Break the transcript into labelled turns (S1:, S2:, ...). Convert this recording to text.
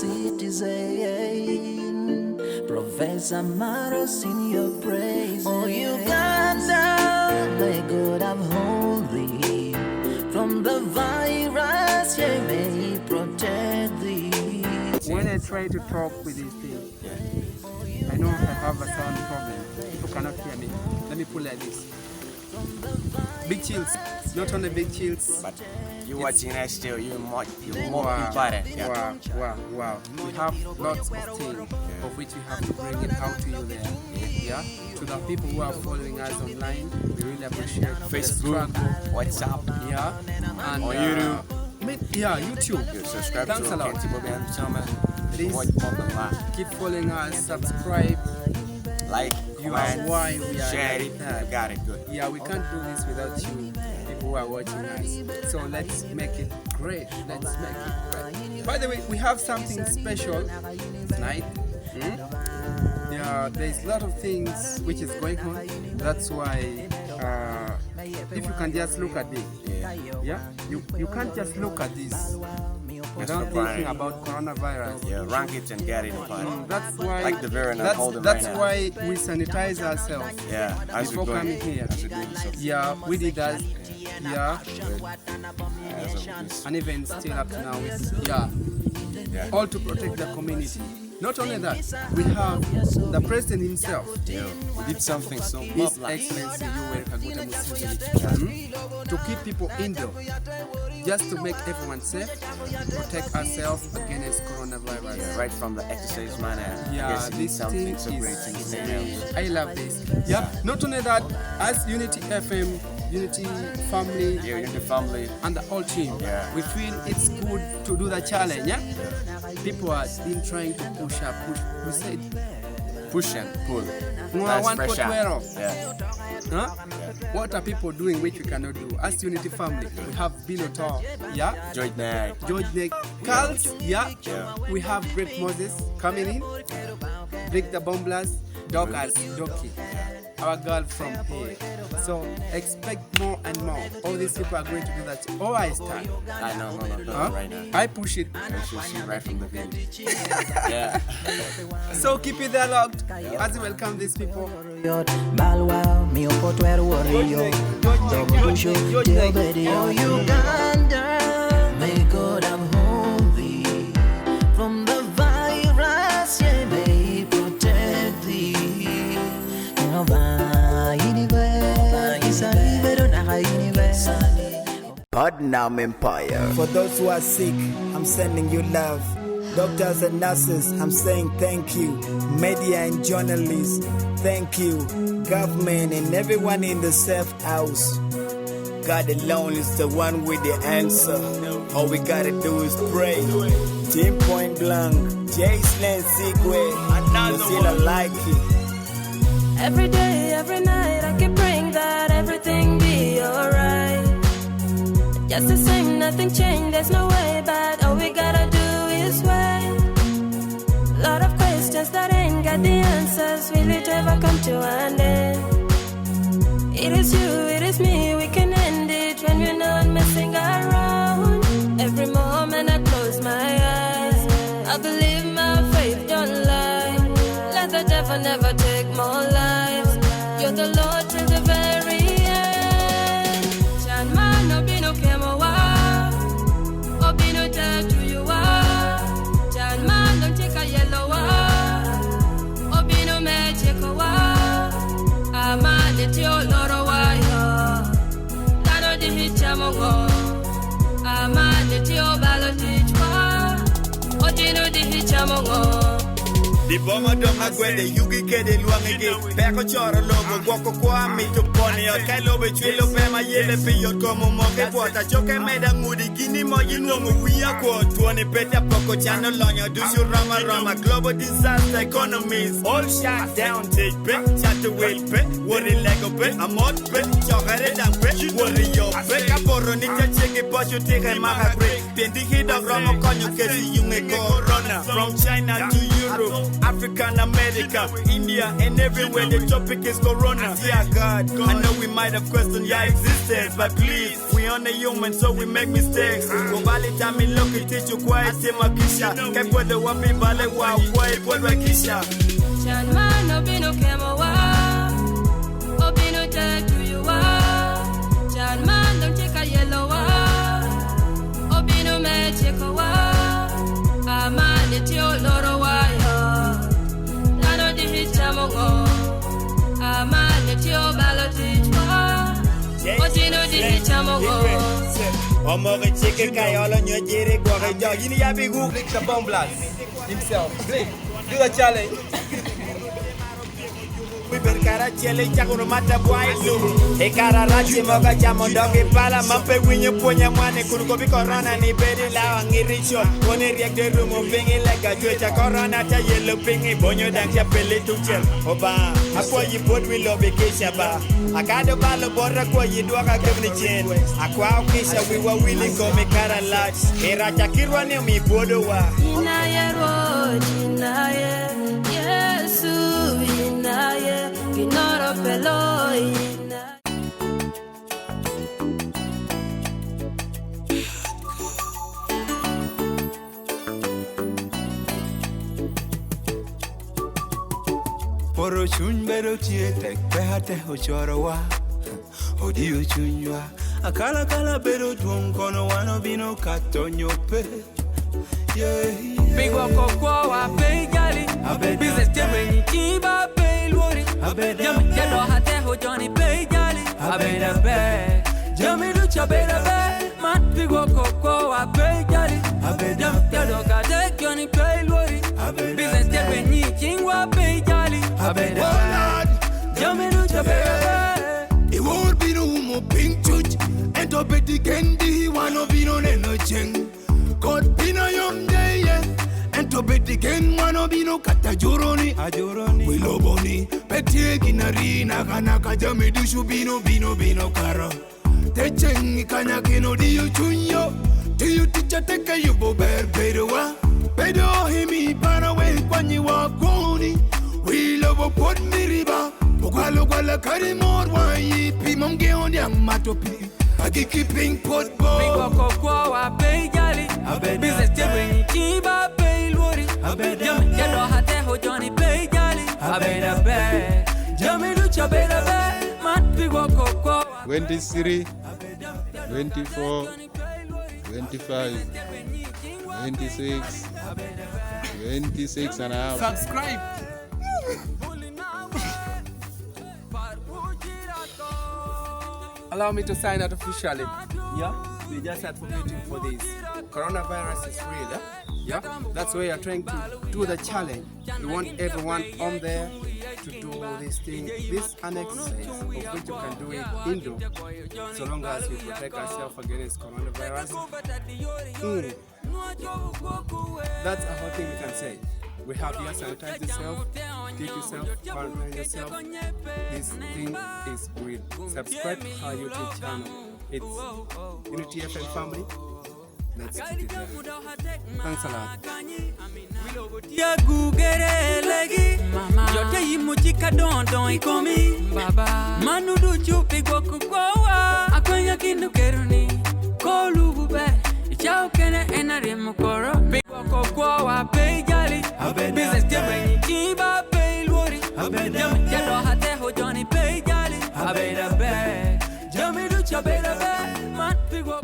S1: citizen. Professor Mara, sing your praise. Oh, Uganda, may God uphold thee from the virus, ye may protect thee.
S2: When I try to talk with these things, I know I have a sound problem. People cannot hear me. Let me pull like this. Big chills, not only big chills,
S3: but you watching us still, you're more
S2: wow,
S3: important.
S2: Yeah. Wow. We have lots of things of which we have to bring it out to you there. Yeah. To the people who are following us online, we really appreciate
S3: Facebook, WhatsApp,
S2: yeah, and
S3: on YouTube.
S2: YouTube.
S3: Subscribe
S2: Thanks
S3: to
S2: a lot. Please keep following us, subscribe,
S3: like,
S2: you are why we are
S3: share
S2: like
S3: it.
S2: that.
S3: Got it, good.
S2: Yeah, we can't do this without you, people who are watching us. So let's make it great. Let's make it great. By the way, we have something special tonight. Yeah, there's a lot of things which is going on. That's why if you can just look at this, you can't just look at this without thinking about coronavirus.
S3: Yeah, rank it and get it.
S2: That's why.
S3: Like the variant
S2: that's why we sanitize ourselves.
S3: Yeah, as
S2: before coming here. Yeah, we did that. Yeah, and even still up to now, all to protect the community. Not only that, we have the president himself.
S3: Yeah, we did something so
S2: His Excellency Museveni, to keep people indoors, just to make everyone safe, protect ourselves against coronavirus.
S3: Yeah, right from the exercise manner.
S2: Yeah, this thing
S3: so great
S2: is. I love this. Yeah, not only that, as Unity FM, Unity Family,
S3: Unity Family,
S2: and the whole team, we feel it's good to do the challenge. Yeah, people have been trying to push. We said
S3: push and pull.
S2: One put
S3: yeah.
S2: What are people doing which we cannot do? As Unity Family, we have Bilotor,
S3: George Neck,
S2: Carls, we have Great Moses coming in, Break the Bomblers, Doki, our girl from here. So expect more and more. All these people are going to do that. Oh, I stand.
S3: I know, no, right now.
S2: I push it.
S3: I should see right from the village. Yeah.
S2: So keep it there locked as we welcome these people.
S1: Oh, Uganda, may God uphold thee from the virus, ye may protect thee.
S4: Putnam Empire. For those who are sick, I'm sending you love. Doctors and nurses, I'm saying thank you. Media and journalists, thank you. Government and everyone in the safe house. God alone is the one with the answer. All we gotta do is pray. Team Point Blank, Jason Sigwe, Yosila like it.
S5: Every day, every night, I keep praying that everything be alright. Just the same, nothing changed, there's no way, but all we gotta do is wait. Lot of questions that ain't got the answers, will it ever come to an end? It is you, it is me, we can end it when we're not messing around. Every moment I close my eyes, I believe my faith don't lie. Let the devil never take more lives. You're the Lord till the very end. Chan man no be no kemowa, or be no dead to you are. Chan man don't take a yellow wa, or be no magic wa. I'm a little Lord of wire. Nano di hichamogo. I'm a little ballot wa, or dino di hichamogo.
S4: The bomber don't agree, the Yugi get the Luangigi, Paco Chora Logo, Woko Kwami to Pony, or Kalo Bechuelo Pema Yele Pio como Moke Water, Joke made a moody guinea more, you know, we are called 20 Peta Poco Channel Lonya, do you Rama, global disaster economies, all shut down, take pay, chat the whale pay, worry Lego pay, a mod pay, chocolate and pay, worry your pay, a boronita check it, but you take a maha break, then the hit of Rama Conyo, you may go runner from China to Europe. Europe, Africa and America, India and everywhere the topic is Corona. Yeah, God, I know we might have questioned your existence, but please, we only human, so we make mistakes. Go bali time in look at you quiet, Makisha. Keep with the wapi bale wow, quiet, what Makisha.
S5: Chan man, obino kemawa, obino take to you. Chan man, don't take a yellow obino me check a man, it's your loro wire. Nano di hichamongo, a man, it's your ballot. Obino di hichamongo.
S4: Omoge chicken kayola nyojere kwa jogini ya bigu.
S2: Blake the bomb blast himself. Blake, do the challenge.
S4: We been cara chele chakuru mata boilu. E cara rachi moga chamondoge pala mampe winyo ponya mwane kuruko bi corona ni bedi la ngiricho. Kone react the room pingi lega jocha corona ta yellow pingi bonyo dang cha pele tuchel. Oba akwa yi bod we lobby kisha ba. Akado balo borra kwa yi duaka kevni chen. Akwa kisha we were willing go me cara large. E racha kirwa ne mi bodo wa.
S5: Inaye road inaye Yesu inaye Kinoro pelo inaye.
S6: Poro chuny bedo tie tek pehate ochorowa Odio chunywa Akala kala bedo duong kono wano bino katonyope
S7: Big walk of Kwa, pay Gali, business Jeremy, Kiba, pay Lori, Yellow Hateho, Johnny, pay Gali, I bet a bag, Jammy Lucha, better bag, man, big walk of Kwa, pay Gali, I bet Yellow Gade, Johnny, pay Lori, business Jeremy, Kingwa, pay Gali, I bet a bag, Jammy Lucha, better bag.
S6: It won't be no more pink church And to bet the candy, one of you no cheng God be no young day, and to bet again, one of you no kata joroni, we loboni, petty ginarina, kanaka jami du shubino, bino caro. Te cheng kanyakino di you chunyo, do you teach a take a yubo bear, pedoa, pedo himi, panaway, when you are goni, we love a pot miriba, Pukalo Gala Karimor, why, Pimonge on young matopi. I keep pink pot boy.
S7: Big walk of Kwa, pay Gali, business Jeremy, Kiba, pay Lori, Yellow Hateho, Johnny, pay Gali, I bet a bag, Jammy Lucha, better bag, man, big walk of Kwa.
S8: 23, 24, 25, 26, 26 and a half.
S2: Subscribe. Allow me to sign out officially. Yeah, we just advocating for this. Coronavirus is real. Yeah, that's why we are trying to do the challenge. We want everyone on there to do this thing, this an exercise of which you can do it indoor, so long as we protect ourselves against coronavirus. That's a whole thing we can say. We have here sanitize yourself, keep yourself, quarantine yourself. This thing is real. Subscribe to our YouTube channel. It's Unity FM Family. Let's keep it there. Thanks a lot.
S7: Ya gugere legi yote yimuchika don ikomi baba manudu chupi gokukwa akwenya kindu keruni kolugu be ichao kene enare mukoro biko kwa pay Gali business Jeremy Kiba pay Lori Yellow Hateho Johnny pay Gali I bet a bag Jammy Lucha better bag man biko